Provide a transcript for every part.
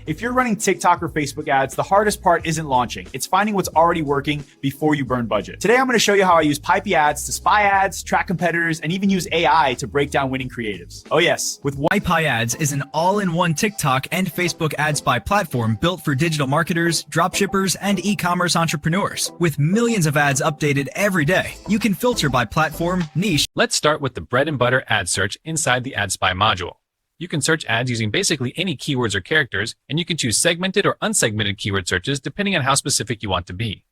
If you're running TikTok or Facebook ads, the hardest part isn't launching. It's finding what's already working before you burn budget. Today, I'm going to show you how I use PIPIADS to spy ads, track competitors, and even use AI to break down winning creatives. Oh yes, with PIPIADS is an all-in-one TikTok and Facebook ad spy platform built for digital marketers, dropshippers, and e-commerce entrepreneurs. With millions of ads updated every day, you can filter by platform, niche. Let's start with the bread and butter ad search inside the Ad Spy module. You can search ads using basically any keywords or characters, and you can choose segmented or unsegmented keyword searches depending on how specific you want to be.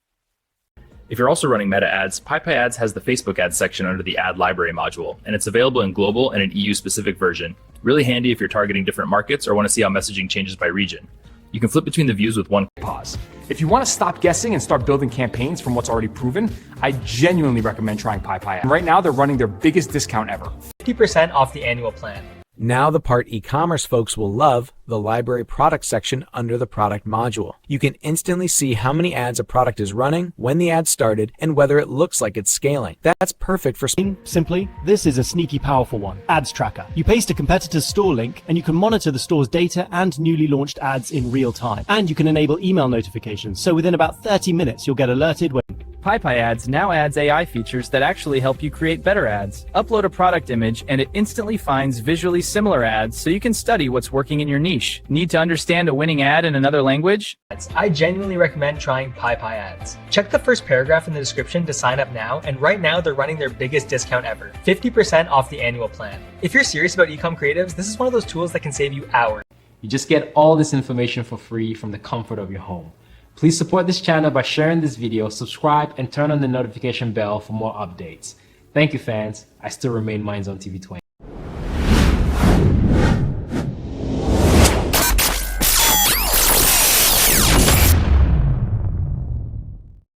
If you're also running meta ads, PIPIADS has the Facebook ads section under the ad library module, and it's available in global and an EU-specific version. Really handy if you're targeting different markets or want to see how messaging changes by region. You can flip between the views with one pause. If you want to stop guessing and start building campaigns from what's already proven, I genuinely recommend trying PIPIADS. Right now, they're running their biggest discount ever. 50% off the annual plan. Now the part e-commerce folks will love, the library product section under the product module. You can instantly see how many ads a product is running, when the ad started, and whether it looks like it's scaling. That's perfect for Simply, this is a sneaky powerful one. Ads Tracker. You paste a competitor's store link and you can monitor the store's data and newly launched ads in real time. And you can enable email notifications, so within about 30 minutes you'll get alerted when PIPIADS now adds AI features that actually help you create better ads. Upload a product image and it instantly finds visually similar ads so you can study what's working in your niche. Need to understand a winning ad in another language? I genuinely recommend trying PIPIADS. Check the first paragraph in the description to sign up now, and right now they're running their biggest discount ever. 50% off the annual plan. If you're serious about e-com creatives, this is one of those tools that can save you hours. You just get all this information for free from the comfort of your home. Please support this channel by sharing this video, subscribe, and turn on the notification bell for more updates. Thank you, fans. I still remain Minds on TV 20.